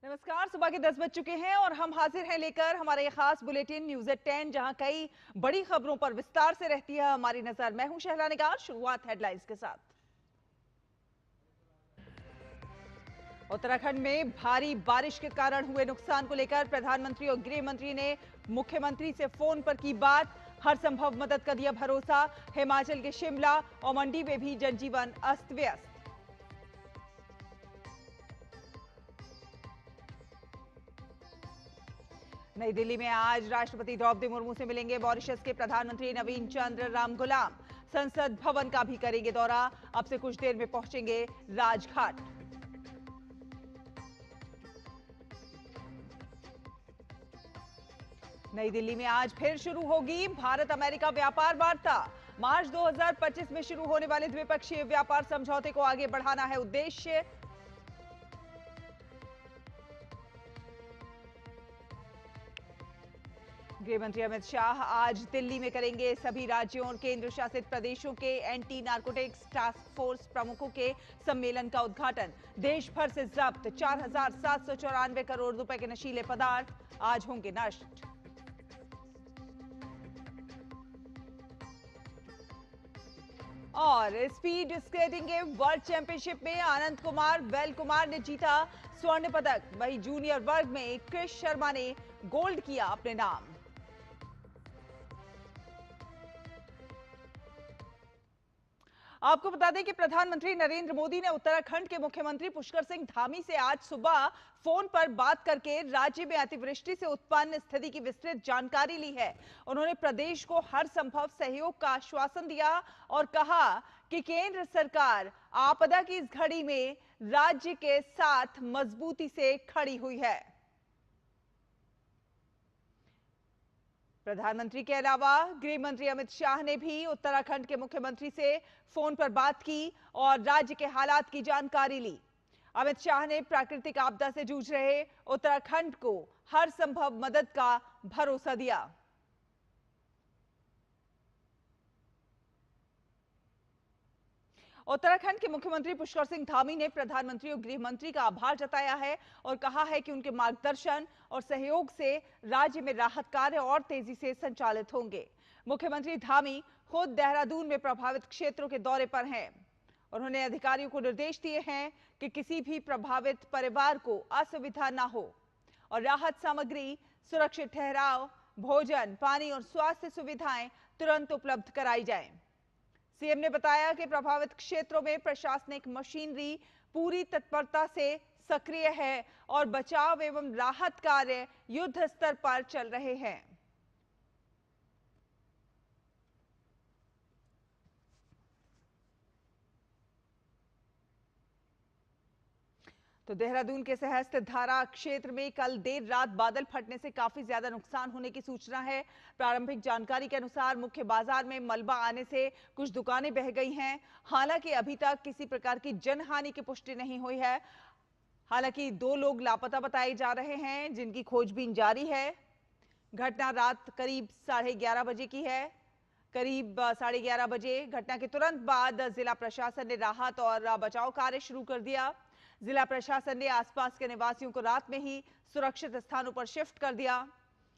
नमस्कार। सुबह के 10 बज चुके हैं और हम हाजिर हैं लेकर हमारा ये खास बुलेटिन न्यूज़ एट 10, जहां कई बड़ी खबरों पर विस्तार से रहती है हमारी नजर। मैं हूं शहला निगार। शुरुआत हेडलाइंस के साथ। उत्तराखंड में भारी बारिश के कारण हुए नुकसान को लेकर प्रधानमंत्री और गृह मंत्री ने मुख्यमंत्री से फोन पर की बात। हर संभव मदद का दिया भरोसा। हिमाचल के शिमला और मंडी में भी जनजीवन अस्त व्यस्त। नई दिल्ली में आज राष्ट्रपति द्रौपदी मुर्मू से मिलेंगे मॉरिशस के प्रधानमंत्री नवीन चंद्र रामगुलाम। संसद भवन का भी करेंगे दौरा। अब से कुछ देर में पहुंचेंगे राजघाट। नई दिल्ली में आज फिर शुरू होगी भारत अमेरिका व्यापार वार्ता। मार्च 2025 में शुरू होने वाले द्विपक्षीय व्यापार समझौते को आगे बढ़ाना है उद्देश्य। गृह मंत्री अमित शाह आज दिल्ली में करेंगे सभी राज्यों और केंद्र शासित प्रदेशों के एंटी नारकोटिक्स टास्क फोर्स प्रमुखों के सम्मेलन का उद्घाटन। देश भर से जब्त 4,794 करोड़ रुपए के नशीले पदार्थ आज होंगे नष्ट। और स्पीड स्केटिंग के वर्ल्ड चैंपियनशिप में आनंद कुमार वेल कुमार ने जीता स्वर्ण पदक। वहीं जूनियर वर्ग में क्रिश शर्मा ने गोल्ड किया अपने नाम। आपको बता दें कि प्रधानमंत्री नरेंद्र मोदी ने उत्तराखंड के मुख्यमंत्री पुष्कर सिंह धामी से आज सुबह फोन पर बात करके राज्य में अतिवृष्टि से उत्पन्न स्थिति की विस्तृत जानकारी ली है। उन्होंने प्रदेश को हर संभव सहयोग का आश्वासन दिया और कहा कि केंद्र सरकार आपदा की इस घड़ी में राज्य के साथ मजबूती से खड़ी हुई है। प्रधानमंत्री के अलावा गृह मंत्री अमित शाह ने भी उत्तराखंड के मुख्यमंत्री से फोन पर बात की और राज्य के हालात की जानकारी ली। अमित शाह ने प्राकृतिक आपदा से जूझ रहे उत्तराखंड को हर संभव मदद का भरोसा दिया। उत्तराखंड के मुख्यमंत्री पुष्कर सिंह धामी ने प्रधानमंत्री और गृह मंत्री का आभार जताया है और कहा है कि उनके मार्गदर्शन और सहयोग से राज्य में राहत कार्य और तेजी से संचालित होंगे। मुख्यमंत्री धामी खुद देहरादून में प्रभावित क्षेत्रों के दौरे पर हैं। उन्होंने अधिकारियों को निर्देश दिए हैं कि किसी भी प्रभावित परिवार को असुविधा न हो और राहत सामग्री, सुरक्षित ठहराव, भोजन, पानी और स्वास्थ्य सुविधाएं तुरंत उपलब्ध कराई जाएं। सीएम ने बताया कि प्रभावित क्षेत्रों में प्रशासनिक मशीनरी पूरी तत्परता से सक्रिय है और बचाव एवं राहत कार्य युद्ध स्तर पर चल रहे हैं। तो देहरादून के सहस्त्र धारा क्षेत्र में कल देर रात बादल फटने से काफी ज्यादा नुकसान होने की सूचना है। प्रारंभिक जानकारी के अनुसार मुख्य बाजार में मलबा आने से कुछ दुकानें बह गई हैं। हालांकि अभी तक किसी प्रकार की जनहानि की पुष्टि नहीं हुई है। हालांकि 2 लोग लापता बताए जा रहे हैं, जिनकी खोजबीन जारी है। घटना रात करीब 11:30 बजे की है। करीब 11:30 बजे घटना के तुरंत बाद जिला प्रशासन ने राहत और बचाव कार्य शुरू कर दिया। जिला प्रशासन ने आसपास के निवासियों को रात में ही सुरक्षित स्थानों पर शिफ्ट कर दिया।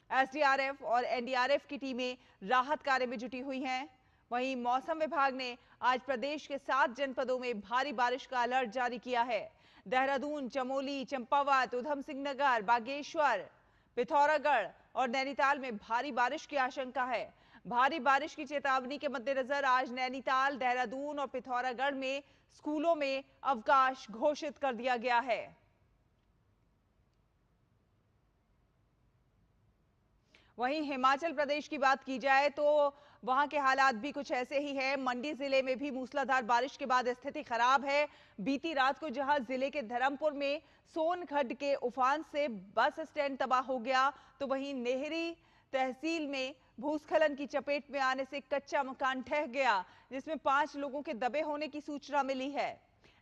एसडीआरएफ और एनडीआरएफ की टीमें राहत कार्य में जुटी हुई हैं। वहीं मौसम विभाग ने आज प्रदेश के 7 जनपदों में भारी बारिश का अलर्ट जारी किया है। देहरादून, चमोली, चंपावत, उधम सिंह नगर, बागेश्वर, पिथौरागढ़ और नैनीताल में भारी बारिश की आशंका है। भारी बारिश की चेतावनी के मद्देनजर आज नैनीताल, देहरादून और पिथौरागढ़ में स्कूलों में अवकाश घोषित कर दिया गया है। वहीं हिमाचल प्रदेश की बात की जाए तो वहां के हालात भी कुछ ऐसे ही है। मंडी जिले में भी मूसलाधार बारिश के बाद स्थिति खराब है। बीती रात को जहां जिले के धर्मपुर में सोनखड्ड के उफान से बस स्टैंड तबाह हो गया, तो वहीं नेहरी तहसील में भूस्खलन की चपेट में आने से कच्चा मकान ढह गया, जिसमें 5 लोगों के दबे होने की सूचना मिली है।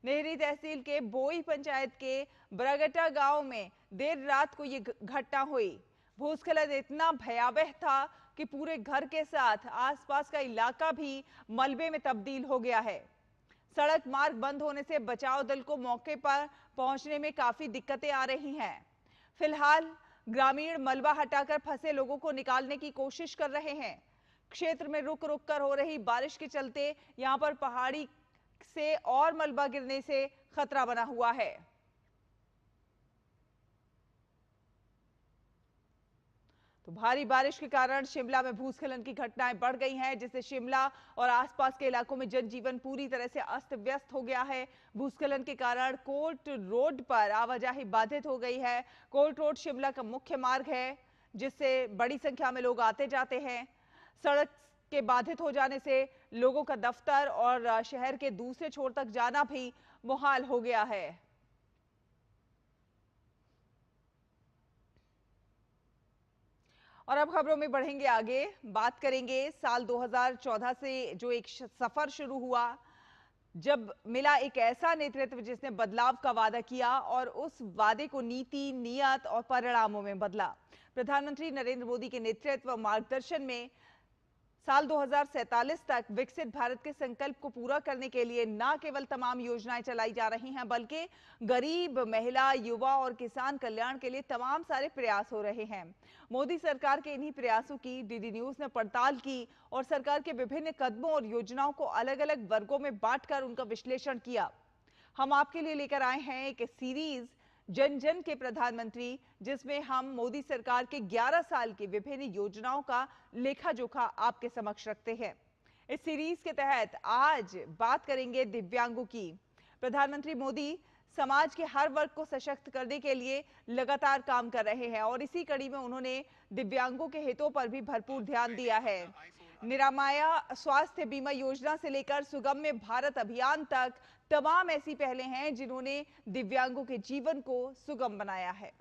नेहरी तहसील के बोई पंचायत के बरगटा गांव में देर रात को ये घटना हुई। भूस्खलन इतना भयावह था कि पूरे घर के साथ आसपास का इलाका भी मलबे में तब्दील हो गया है। सड़क मार्ग बंद होने से बचाव दल को मौके पर पहुंचने में काफी दिक्कतें आ रही हैं। फिलहाल ग्रामीण मलबा हटाकर फंसे लोगों को निकालने की कोशिश कर रहे हैं। क्षेत्र में रुक रुक कर हो रही बारिश के चलते यहां पर पहाड़ी से और मलबा गिरने से खतरा बना हुआ है। तो भारी बारिश के कारण शिमला में भूस्खलन की घटनाएं बढ़ गई हैं, जिससे शिमला और आसपास के इलाकों में जनजीवन पूरी तरह से अस्त व्यस्त हो गया है। भूस्खलन के कारण कोर्ट रोड पर आवाजाही बाधित हो गई है। कोर्ट रोड शिमला का मुख्य मार्ग है, जिससे बड़ी संख्या में लोग आते जाते हैं। सड़क के बाधित हो जाने से लोगों का दफ्तर और शहर के दूसरे छोर तक जाना भी मुहाल हो गया है। और अब खबरों में बढ़ेंगे आगे, बात करेंगे साल 2014 से जो एक सफर शुरू हुआ, जब मिला एक ऐसा नेतृत्व जिसने बदलाव का वादा किया और उस वादे को नीति, नियत और परिणामों में बदला। प्रधानमंत्री नरेंद्र मोदी के नेतृत्व और मार्गदर्शन में साल 2047 तक विकसित भारत के संकल्प को पूरा करने के लिए न केवल तमाम योजनाएं चलाई जा रही हैं, बल्कि गरीब, महिला, युवा और किसान कल्याण के लिए तमाम सारे प्रयास हो रहे हैं। मोदी सरकार के इन्हीं प्रयासों की डीडी न्यूज ने पड़ताल की और सरकार के विभिन्न कदमों और योजनाओं को अलग अलग वर्गों में बांटकर उनका विश्लेषण किया। हम आपके लिए लेकर आए हैं एक सीरीज जन जन के प्रधानमंत्री, जिसमें हम मोदी सरकार के 11 साल की विभिन्न योजनाओं का लेखा जोखा आपके समक्ष रखते हैं। इस सीरीज के तहत आज बात करेंगे दिव्यांगों की। प्रधानमंत्री मोदी समाज के हर वर्ग को सशक्त करने के लिए लगातार काम कर रहे हैं और इसी कड़ी में उन्होंने दिव्यांगों के हितों पर भी भरपूर ध्यान दिया है। निरामया स्वास्थ्य बीमा योजना से लेकर सुगम्य भारत अभियान तक तमाम ऐसी पहलें हैं जिन्होंने दिव्यांगों के जीवन को सुगम बनाया है।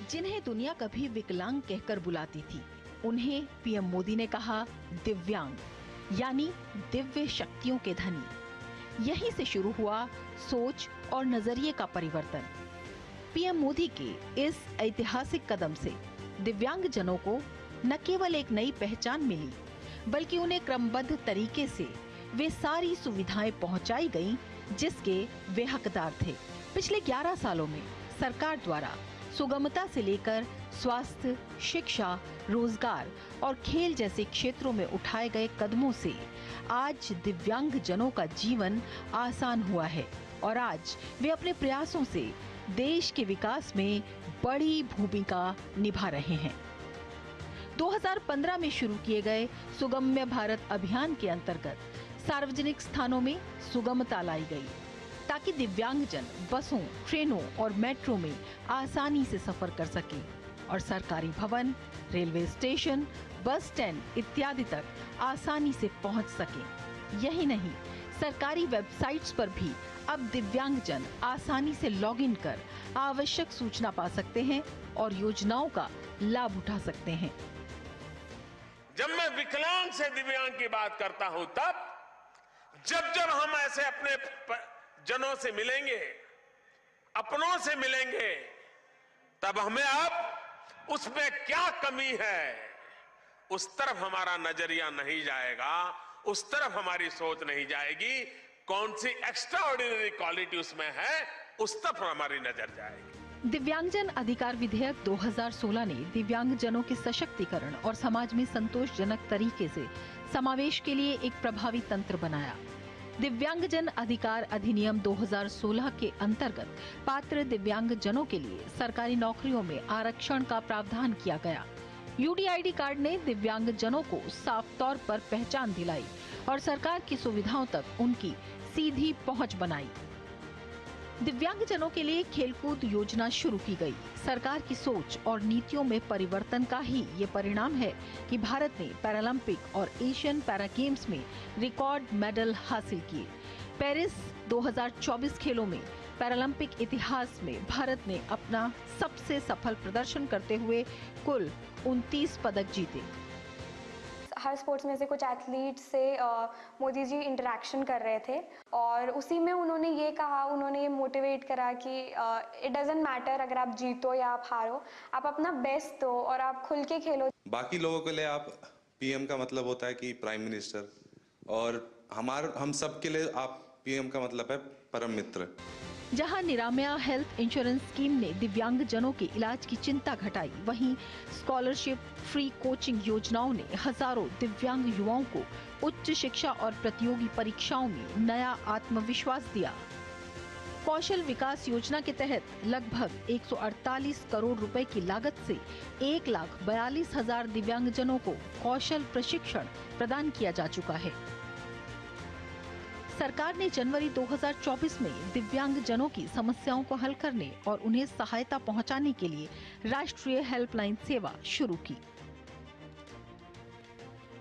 जिन्हें दुनिया कभी विकलांग कहकर बुलाती थी, उन्हें पीएम मोदी ने कहा दिव्यांग, यानी दिव्य शक्तियों के धनी। यहीं से शुरू हुआ सोच और नजरिए का परिवर्तन। पीएम मोदी के इस ऐतिहासिक कदम से दिव्यांग जनों को न केवल एक नई पहचान मिली, बल्कि उन्हें क्रमबद्ध तरीके से वे सारी सुविधाएं पहुंचाई गईं जिसके वे हकदार थे। पिछले 11 सालों में सरकार द्वारा सुगमता से लेकर स्वास्थ्य, शिक्षा, रोजगार और खेल जैसे क्षेत्रों में उठाए गए कदमों से आज दिव्यांग जनों का जीवन आसान हुआ है और आज वे अपने प्रयासों से देश के विकास में बड़ी भूमिका निभा रहे हैं। 2015 में शुरू किए गए सुगम्य भारत अभियान के अंतर्गत सार्वजनिक स्थानों में सुगमता लाई गई ताकि दिव्यांगजन बसों, ट्रेनों और मेट्रो में आसानी से सफर कर सके और सरकारी भवन, रेलवे स्टेशन, बस स्टैंड इत्यादि तक आसानी से पहुंच सके। यही नहीं, सरकारी वेबसाइट्स पर भी अब दिव्यांगजन आसानी से लॉगिन कर आवश्यक सूचना पा सकते हैं और योजनाओं का लाभ उठा सकते हैं। जब मैं विकलांग से दिव्यांग की बात करता हूं, तब जब हम ऐसे अपने जनों से मिलेंगे, अपनों से मिलेंगे, तब हमें अब उसमें क्या कमी है उस तरफ हमारा नजरिया नहीं जाएगा, उस तरफ हमारी सोच नहीं जाएगी। कौन सी एक्स्ट्राऑर्डिनरी क्वालिटी उसमें है, उस तरफ हमारी नजर जाएगी। दिव्यांगजन अधिकार विधेयक 2016 ने दिव्यांगजनों के सशक्तिकरण और समाज में संतोषजनक तरीके से समावेश के लिए एक प्रभावी तंत्र बनाया। दिव्यांगजन अधिकार अधिनियम 2016 के अंतर्गत पात्र दिव्यांगजनों के लिए सरकारी नौकरियों में आरक्षण का प्रावधान किया गया। यूडीआईडी कार्ड ने दिव्यांगजनों को साफ तौर पर पहचान दिलाई और सरकार की सुविधाओं तक उनकी सीधी पहुंच बनाई। दिव्यांगजनों के लिए खेलकूद योजना शुरू की गई। सरकार की सोच और नीतियों में परिवर्तन का ही ये परिणाम है कि भारत ने पैरालंपिक और एशियन पैरा गेम्स में रिकॉर्ड मेडल हासिल किए। पेरिस 2024 खेलों में पैरालंपिक इतिहास में भारत ने अपना सबसे सफल प्रदर्शन करते हुए कुल 29 पदक जीते। हर स्पोर्ट्स में से कुछ एथलीट से मोदी जी इंटरेक्शन कर रहे थे और उसी में उन्होंने ये मोटिवेट करा कि इट डजंट मैटर अगर आप जीतो या आप हारो, आप अपना बेस्ट दो और आप खुल के खेलो। बाकी लोगों के लिए आप पीएम का मतलब होता है कि प्राइम मिनिस्टर, और हम सब के लिए आप पीएम का मतलब है परम मित्र। जहां निरामया हेल्थ इंश्योरेंस स्कीम ने दिव्यांगजनों के इलाज की चिंता घटाई, वहीं स्कॉलरशिप, फ्री कोचिंग योजनाओं ने हजारों दिव्यांग युवाओं को उच्च शिक्षा और प्रतियोगी परीक्षाओं में नया आत्मविश्वास दिया। कौशल विकास योजना के तहत लगभग 148 करोड़ रुपए की लागत से 1,42,000 दिव्यांगजनों को कौशल प्रशिक्षण प्रदान किया जा चुका है। सरकार ने जनवरी 2024 में दिव्यांगजनों की समस्याओं को हल करने और उन्हें सहायता पहुंचाने के लिए राष्ट्रीय हेल्पलाइन सेवा शुरू की।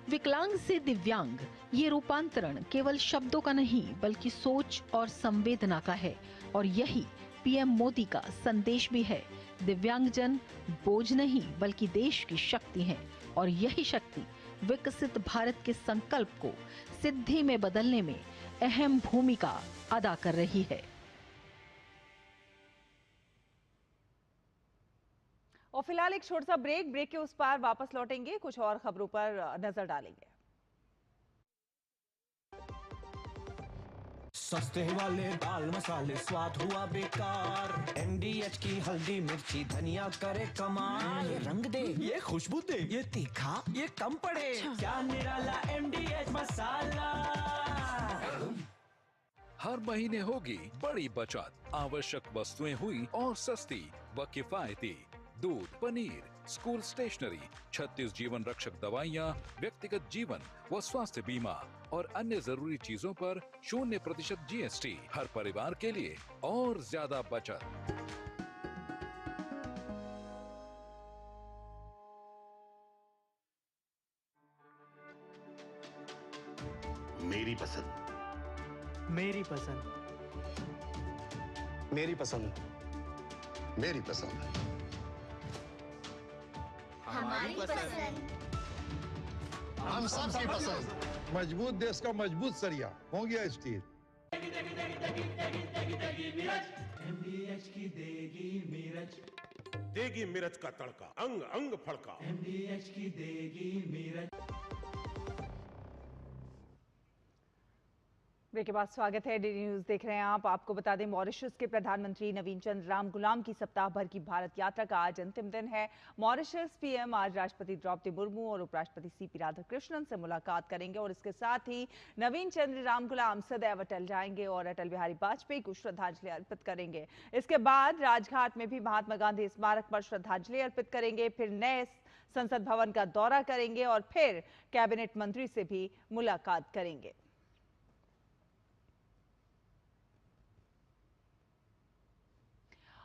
विकलांग से दिव्यांग, ये रूपांतरण केवल शब्दों का नहीं बल्कि सोच और संवेदना का है, और यही पीएम मोदी का संदेश भी है। दिव्यांगजन बोझ नहीं बल्कि देश की शक्ति है, और यही शक्ति विकसित भारत के संकल्प को सिद्धि में बदलने में अहम भूमिका अदा कर रही है। और फिलहाल एक छोटा सा ब्रेक के उस पार वापस लौटेंगे, कुछ और खबरों पर नजर डालेंगे। सस्ते वाले दाल मसाले स्वाद हुआ बेकार, एमडीएच की हल्दी मिर्ची धनिया करे कमाल, ये रंग दे, ये खुशबू दे, ये तीखा, ये कम पड़े, क्या निराला एमडीएच मसाला। हर महीने होगी बड़ी बचत, आवश्यक वस्तुएं हुई और सस्ती व किफायती। दूध, पनीर, स्कूल स्टेशनरी, 36 जीवन रक्षक दवाइयाँ, व्यक्तिगत जीवन व स्वास्थ्य बीमा और अन्य जरूरी चीजों पर 0% जीएसटी। हर परिवार के लिए और ज्यादा बचत। मेरी पसंद, मेरी पसंद, मेरी पसंद, मेरी पसंद, हमारी पसंद, हम सबकी पसंद। मजबूत देश का मजबूत सरिया हो गया स्टील। एमडीएच की देगी मिर्च, देगी मिर्च का तड़का, अंग अंग फड़का। एमडीएच की देगी मिर्च। ब्रेक के बाद स्वागत है, डीडी न्यूज देख रहे हैं आप। आपको बता दें, मॉरिशस के प्रधानमंत्री नवीन चंद्र रामगुलाम की सप्ताह भर की भारत यात्रा का आज अंतिम दिन है। मॉरिशस पीएम आज राष्ट्रपति द्रौपदी मुर्मू और उपराष्ट्रपति सीपी राधाकृष्णन से मुलाकात करेंगे और इसके साथ ही नवीन चंद्र रामगुलाम सदैव अटल जाएंगे और अटल बिहारी वाजपेयी को श्रद्धांजलि अर्पित करेंगे। इसके बाद राजघाट में भी महात्मा गांधी स्मारक पर श्रद्धांजलि अर्पित करेंगे, फिर नए संसद भवन का दौरा करेंगे और फिर कैबिनेट मंत्री से भी मुलाकात करेंगे।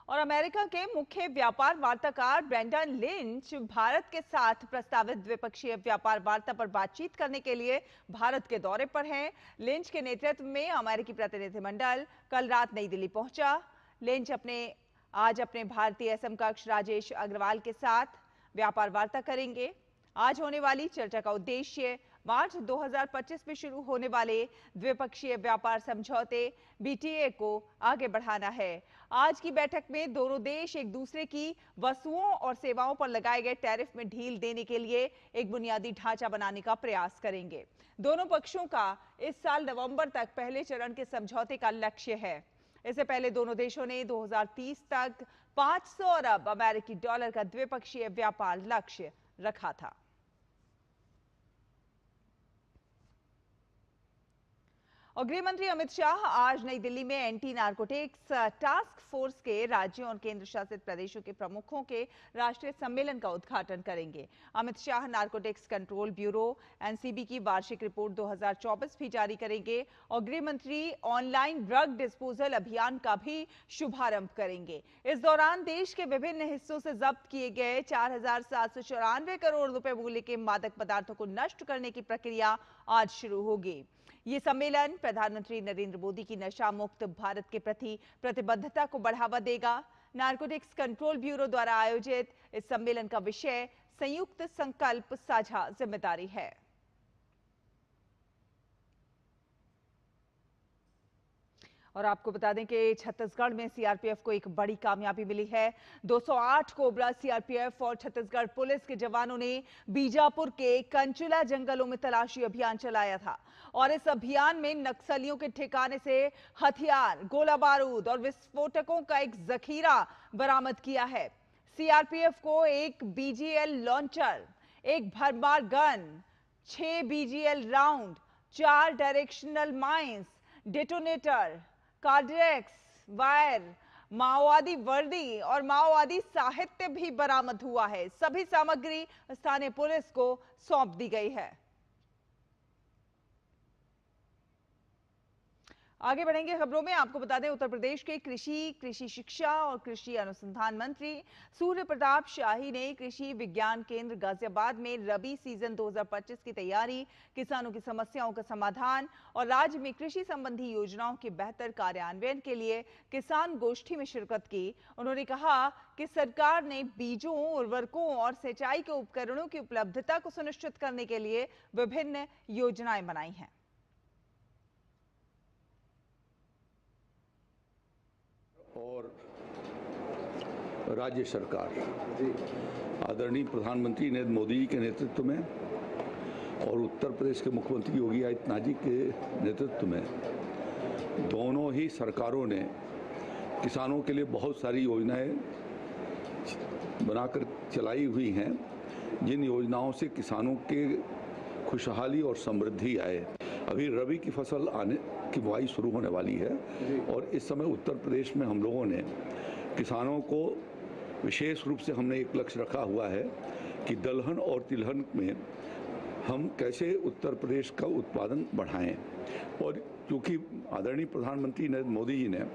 और अमेरिका के मुख्य व्यापार वार्ताकार ब्रेंडन लिंच भारत के साथ प्रस्तावित द्विपक्षीय व्यापार वार्ता पर बातचीत करने के लिए भारत के दौरे पर हैं। लिंच के नेतृत्व में अमेरिकी प्रतिनिधिमंडल कल रात नई दिल्ली पहुंचा। लिंच आज अपने भारतीय समकक्ष राजेश अग्रवाल के साथ व्यापार वार्ता करेंगे। आज होने वाली चर्चा का उद्देश्य मार्च 2025 में शुरू होने वाले द्विपक्षीय व्यापार समझौते बीटीए को आगे बढ़ाना है। आज की बैठक में दोनों देश एक दूसरे की वस्तुओं और सेवाओं पर लगाए गए टैरिफ में ढील देने के लिए एक बुनियादी ढांचा बनाने का प्रयास करेंगे। दोनों पक्षों का इस साल नवंबर तक पहले चरण के समझौते का लक्ष्य है। इससे पहले दोनों देशों ने 2030 तक 500 अरब अमेरिकी डॉलर का द्विपक्षीय व्यापार लक्ष्य रखा था। और गृह मंत्री अमित शाह आज नई दिल्ली में एंटी नारकोटिक्स टास्क फोर्स के राज्यों और केंद्र शासित प्रदेशों के प्रमुखों के राष्ट्रीय सम्मेलन का उद्घाटन करेंगे। Amit Shah narcotics control bureau NCB की वार्षिक रिपोर्ट 2024 भी जारी करेंगे और गृह मंत्री ऑनलाइन ड्रग डिस्पोजल अभियान का भी शुभारंभ करेंगे। इस दौरान देश के विभिन्न हिस्सों से जब्त किए गए 4,794 करोड़ रुपए मूल्य के मादक पदार्थों को नष्ट करने की प्रक्रिया आज शुरू होगी। ये सम्मेलन प्रधानमंत्री नरेंद्र मोदी की नशा मुक्त भारत के प्रति प्रतिबद्धता को बढ़ावा देगा। नारकोटिक्स कंट्रोल ब्यूरो द्वारा आयोजित इस सम्मेलन का विषय संयुक्त संकल्प साझा जिम्मेदारी है। और आपको बता दें कि छत्तीसगढ़ में सीआरपीएफ को एक बड़ी कामयाबी मिली है। 208 कोबरा सीआरपीएफ और छत्तीसगढ़ पुलिस के जवानों ने बीजापुर के कंचुला जंगलों में तलाशी अभियान चलाया था और इस अभियान में नक्सलियों के ठिकाने से हथियार, गोला बारूद और विस्फोटकों का एक जखीरा बरामद किया है। सीआरपीएफ को एक बीजीएल लॉन्चर, एक भरमार gun, 6 BGL round, 4 directional mines, detonator, cordtex wire, माओवादी वर्दी और माओवादी साहित्य भी बरामद हुआ है। सभी सामग्री स्थानीय पुलिस को सौंप दी गई है। आगे बढ़ेंगे खबरों में। आपको बता दें, उत्तर प्रदेश के कृषि शिक्षा और कृषि अनुसंधान मंत्री सूर्य प्रताप शाही ने कृषि विज्ञान केंद्र गाजियाबाद में रबी सीजन 2025 की तैयारी, किसानों की समस्याओं का समाधान और राज्य में कृषि संबंधी योजनाओं के बेहतर कार्यान्वयन के लिए किसान गोष्ठी में शिरकत की। उन्होंने कहा कि सरकार ने बीजों, उर्वरकों और सिंचाई के उपकरणों की उपलब्धता को सुनिश्चित करने के लिए विभिन्न योजनाएं बनाई हैं। और राज्य सरकार आदरणीय प्रधानमंत्री नरेंद्र मोदी जी के नेतृत्व में और उत्तर प्रदेश के मुख्यमंत्री योगी आदित्यनाथ जी के नेतृत्व में दोनों ही सरकारों ने किसानों के लिए बहुत सारी योजनाएं बनाकर चलाई हुई हैं, जिन योजनाओं से किसानों के खुशहाली और समृद्धि आए। अभी रबी की फसल आने की बुआई शुरू होने वाली है और इस समय उत्तर प्रदेश में हम लोगों ने किसानों को विशेष रूप से हमने एक लक्ष्य रखा हुआ है कि दलहन और तिलहन में हम कैसे उत्तर प्रदेश का उत्पादन बढ़ाएं। और क्योंकि आदरणीय प्रधानमंत्री नरेंद्र मोदी जी ने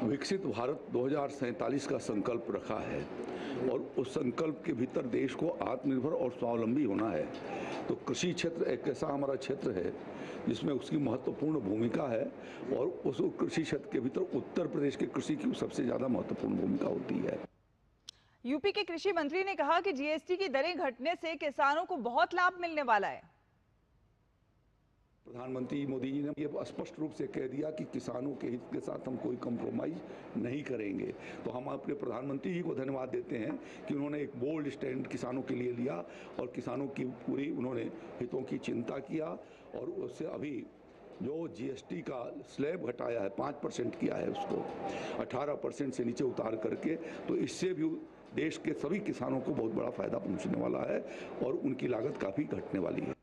विकसित भारत 2047 का संकल्प रखा है और उस संकल्प के भीतर देश को आत्मनिर्भर और स्वावलंबी होना है, तो कृषि क्षेत्र एक ऐसा हमारा क्षेत्र है जिसमें उसकी महत्वपूर्ण भूमिका है और उस कृषि क्षेत्र के भीतर उत्तर प्रदेश के कृषि की सबसे ज्यादा महत्वपूर्ण भूमिका होती है। यूपी के कृषि मंत्री ने कहा कि जीएसटी की दरें घटने से किसानों को बहुत लाभ मिलने वाला है। प्रधानमंत्री मोदी जी ने ये स्पष्ट रूप से कह दिया कि किसानों के हित के साथ हम कोई कॉम्प्रोमाइज नहीं करेंगे। तो हम अपने प्रधानमंत्री जी को धन्यवाद देते हैं कि उन्होंने एक बोल्ड स्टैंड किसानों के लिए लिया और किसानों की पूरी उन्होंने हितों की चिंता किया और उससे अभी जो जीएसटी का स्लैब घटाया है 5% किया है, उसको 18% से नीचे उतार करके, तो इससे भी देश के सभी किसानों को बहुत बड़ा फायदा पहुंचने वाला है और उनकी लागत काफ़ी घटने वाली है।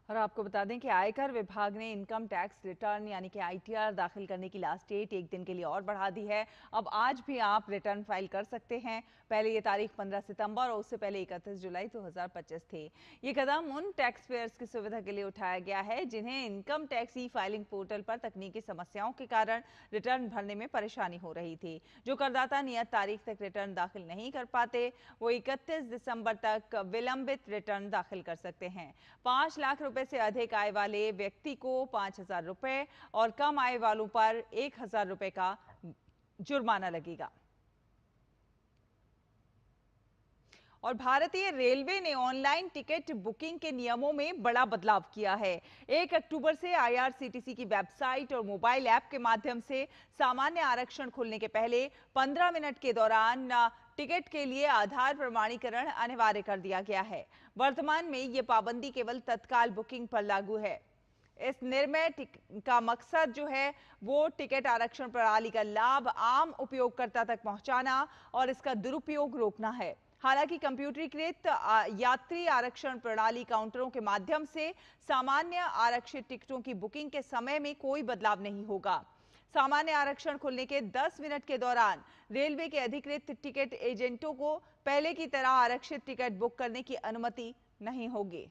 और आपको बता दें कि आयकर विभाग ने इनकम टैक्स रिटर्न यानी कि आईटीआर दाखिल करने की लास्ट डेट एक दिन के लिए और बढ़ा दी है। अब आज भी आप रिटर्न फाइल कर सकते हैं। पहले ये तारीख 15 सितंबर और उससे पहले 31 जुलाई 2025 थी। ये कदम उन टैक्स पेयर्स की सुविधा के लिए उठाया गया है जिन्हें income tax e filing portal पर तकनीकी समस्याओं के कारण रिटर्न भरने में परेशानी हो रही थी। जो करदाता नियत तारीख तक रिटर्न दाखिल नहीं कर पाते, वो 31 दिसंबर तक विलंबित रिटर्न दाखिल कर सकते हैं। 5 लाख रुपए से अधिक आय वाले व्यक्ति को 5,000 रुपए और कम आय वालों पर 1,000 रुपए का जुर्माना लगेगा। और भारतीय रेलवे ने ऑनलाइन टिकट बुकिंग के नियमों में बड़ा बदलाव किया है। 1 अक्टूबर से आईआरसीटीसी की वेबसाइट और मोबाइल ऐप के माध्यम से सामान्य आरक्षण खुलने के पहले 15 मिनट के दौरान टिकट के लिए आधार प्रमाणीकरण अनिवार्य कर दिया गया है। वर्तमान में ये पाबंदी केवल तत्काल बुकिंग पर लागू है। इस निर्णय का मकसद जो है वो टिकट आरक्षण प्रणाली का लाभ आम उपयोगकर्ता तक पहुंचाना और इसका दुरुपयोग रोकना है। हालांकि कंप्यूटरीकृत यात्री आरक्षण प्रणाली काउंटरों के माध्यम से सामान्य आरक्षित टिकटों की बुकिंग के समय में कोई बदलाव नहीं होगा। सामान्य आरक्षण खुलने के 10 मिनट के दौरान रेलवे के अधिकृत टिकट एजेंटों को पहले की तरह आरक्षित टिकट बुक करने की अनुमति नहीं होगी।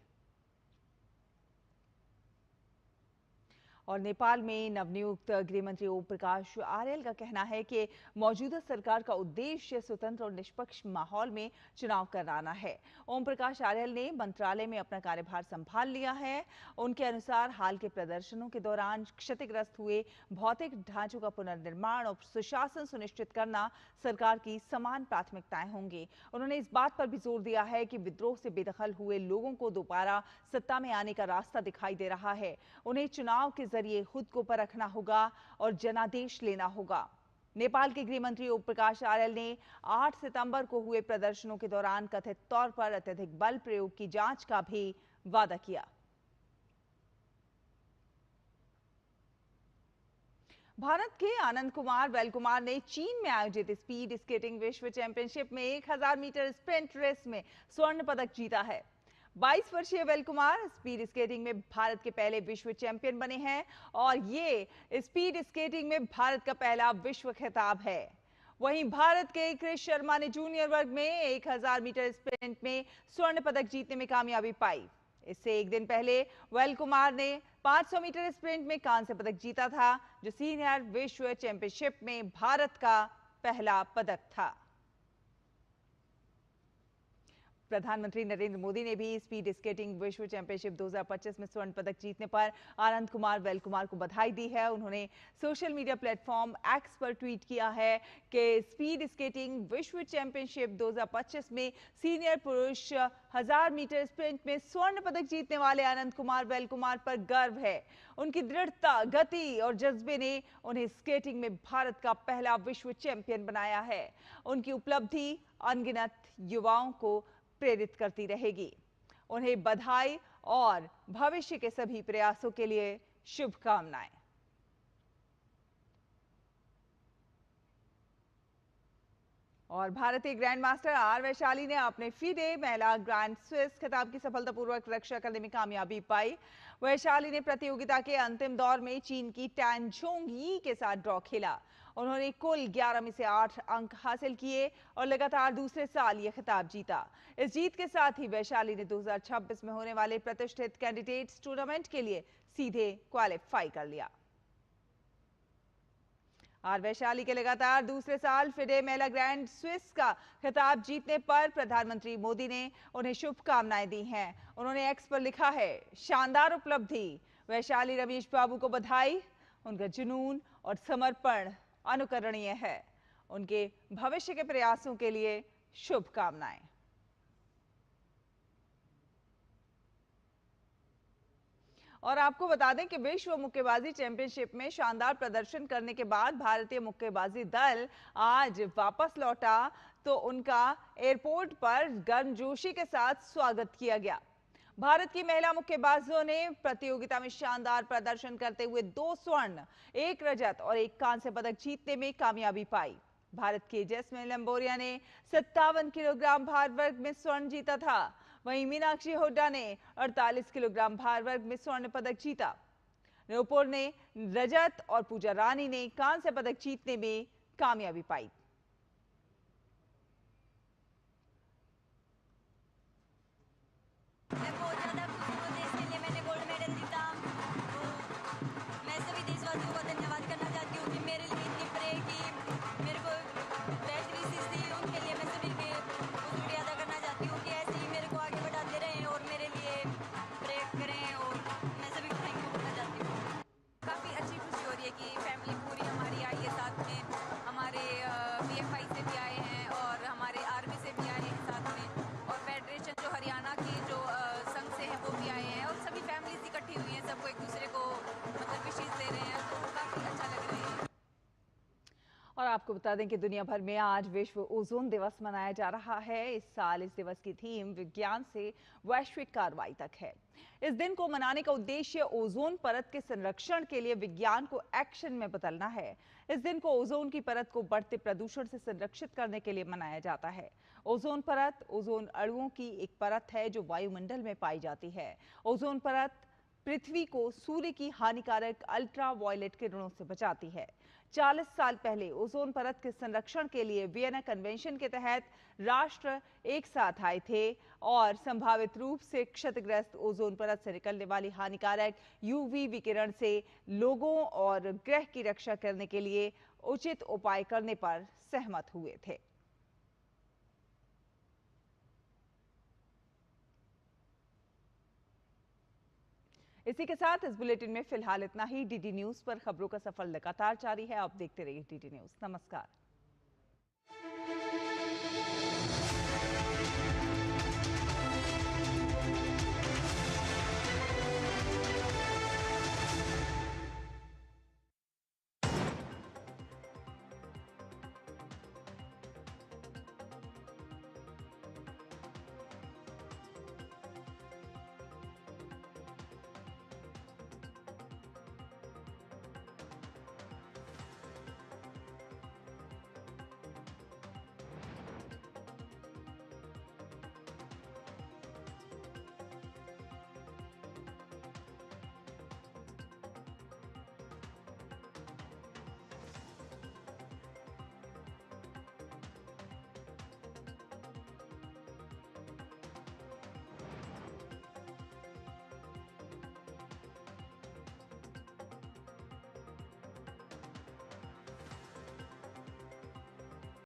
और नेपाल में नवनियुक्त गृह मंत्री ओम प्रकाश आर्यल का कहना है कि मौजूदा सरकार का उद्देश्य स्वतंत्र और निष्पक्ष माहौल में चुनाव कराना है। ओम प्रकाश आर्यल ने मंत्रालय में अपना कार्यभार संभाल लिया है। उनके अनुसार हाल के प्रदर्शनों के दौरान क्षतिग्रस्त हुए भौतिक ढांचों का पुनर्निर्माण और सुशासन सुनिश्चित करना सरकार की समान प्राथमिकताएं होंगी। उन्होंने इस बात पर भी जोर दिया है कि विद्रोह से बेदखल हुए लोगों को दोबारा सत्ता में आने का रास्ता दिखाई दे रहा है। उन्हें चुनाव के जरिए खुद को परखना होगा और जनादेश लेना होगा। नेपाल के गृह मंत्री ओम प्रकाश आर्यल ने 8 सितंबर को हुए प्रदर्शनों के दौरान कथित तौर पर अत्यधिक बल प्रयोग की जांच का भी वादा किया। भारत के आनंद कुमार वेल कुमार ने चीन में आयोजित स्पीड स्केटिंग विश्व चैंपियनशिप में 1000 मीटर स्प्रिंट रेस में स्वर्ण पदक जीता है। 22 वर्षीय वेल कुमार स्पीड स्केटिंग में भारत के पहले विश्व चैंपियन बने हैं और ये स्पीड स्केटिंग में भारत का पहला विश्व खिताब है। वहीं भारत के क्रिश शर्मा ने जूनियर वर्ग में 1000 मीटर स्प्रिंट में स्वर्ण पदक जीतने में कामयाबी पाई। इससे एक दिन पहले वेल कुमार ने 500 मीटर स्प्रिंट में कांस्य पदक जीता था, जो सीनियर विश्व चैंपियनशिप में भारत का पहला पदक था। प्रधानमंत्री नरेंद्र मोदी ने भी स्पीड स्केटिंग विश्व चैंपियनशिप 2025 में स्वर्ण पदक जीतने पर आनंद कुमार वेल कुमार को बधाई दी है। उन्होंने सोशल मीडिया प्लेटफॉर्म एक्स पर ट्वीट किया है कि स्पीड स्केटिंग विश्व चैंपियनशिप 2025 में सीनियर पुरुष 1000 मीटर स्प्रिंट में स्वर्ण पदक जीतने वाले आनंद कुमार वेल कुमार पर गर्व है। उनकी दृढ़ता, गति और जज्बे ने उन्हें स्केटिंग में भारत का पहला विश्व चैंपियन बनाया है। उनकी उपलब्धि अनगिनत युवाओं को प्रेरित करती रहेगी। उन्हें बधाई और भविष्य के सभी प्रयासों के लिए शुभकामनाएं। और भारतीय ग्रैंड मास्टर आर वैशाली ने अपने फीडे महिला ग्रैंड स्विस खिताब की सफलतापूर्वक रक्षा करने में कामयाबी पाई। वैशाली ने प्रतियोगिता के अंतिम दौर में चीन की टैन जोंग यी के साथ ड्रॉ खेला। उन्होंने कुल 11 में से 8 अंक हासिल किए और लगातार दूसरे साल यह खिताब जीता। इस जीत के साथ ही वैशाली ने 2026 में होने वाले प्रतिष्ठित कैंडिडेट्स टूर्नामेंट के लिए सीधे क्वालिफाई कर लिया। आर वैशाली के लगातार दूसरे साल फिडे महिला ग्रैंड स्विस का खिताब जीतने पर प्रधानमंत्री मोदी ने उन्हें शुभकामनाएं दी हैं। उन्होंने एक्स पर लिखा है, शानदार उपलब्धि, वैशाली रमेश बाबू को बधाई। उनका जुनून और समर्पण अनुकरणीय है। उनके भविष्य के प्रयासों के लिए शुभकामनाएं। और आपको बता दें कि विश्व मुक्केबाजी चैंपियनशिप में शानदार प्रदर्शन करने के बाद भारतीय मुक्केबाजी दल आज वापस लौटा तो उनका एयरपोर्ट पर गर्मजोशी के साथ स्वागत किया गया। भारत की महिला मुक्केबाजों ने प्रतियोगिता में शानदार प्रदर्शन करते हुए 2 स्वर्ण, 1 रजत और 1 कांस्य पदक जीतने में कामयाबी पाई। भारत की जैस्मिन लंबोरिया ने 57 किलोग्राम भार वर्ग में स्वर्ण जीता था। वहीं मीनाक्षी हुड्डा ने 48 किलोग्राम भार वर्ग में स्वर्ण पदक जीता। नूपुर ने रजत और पूजा रानी ने कांस्य पदक जीतने में कामयाबी पाई। मैं बहुत ज़्यादा खुश हूँ। देश के लिए मैंने गोल्ड मेडल जीता। तो मैं सभी देशवासियों का धन्यवाद करना चाहती हूँ कि मेरे लिए इतनी प्रे की, मेरे को बेस्ट विशेष दी, उनके लिए मैं सभी के शुक्रिया अदा करना चाहती हूँ कि ऐसे ही मेरे को आगे बढ़ाते रहें और मेरे लिए प्रे करें। और मैं सभी को थैंक यू करना चाहती हूँ। काफ़ी अच्छी खुशी हो रही है कि फैमिली पूरी हमारी आई है साथ में। हमारे PFI से भी आए हैं और हमारे आर्मी से भी आए हैं साथ में, और फेडरेशन जो हरियाणा की जो संघ से है वो भी आए हैं, और सभी फैमिलीज इकट्ठी हुई हैं, सबको एक दूसरे को मतलब विशेष दे रहे हैं, तो काफ़ी अच्छा लग रहा है। और आपको बता दें कि दुनिया भर में आज विश्व ओजोन दिवस मनाया जा रहा है। इस साल इस दिवस की थीम विज्ञान से वैश्विक कार्रवाई तक है। इस दिन को मनाने का उद्देश्य ओजोन परत के संरक्षण के लिए विज्ञान को एक्शन में बदलना है। इस दिन को ओजोन की परत को बढ़ते प्रदूषण से संरक्षित करने के लिए मनाया जाता है। ओजोन परत ओजोन अणुओं की एक परत है जो वायुमंडल में पाई जाती है। ओजोन परत पृथ्वी को सूर्य की हानिकारक अल्ट्रा वायलेट किरणों से बचाती है। 40 साल पहले ओजोन परत के संरक्षण के लिए वियना कन्वेंशन के तहत राष्ट्र एक साथ आए थे और संभावित रूप से क्षतिग्रस्त ओजोन परत से निकलने वाली हानिकारक यूवी विकिरण से लोगों और ग्रह की रक्षा करने के लिए उचित उपाय करने पर सहमत हुए थे। इसी के साथ इस बुलेटिन में फिलहाल इतना ही। डीडी न्यूज पर खबरों का सफर लगातार जारी है। आप देखते रहिए डीडी न्यूज। नमस्कार।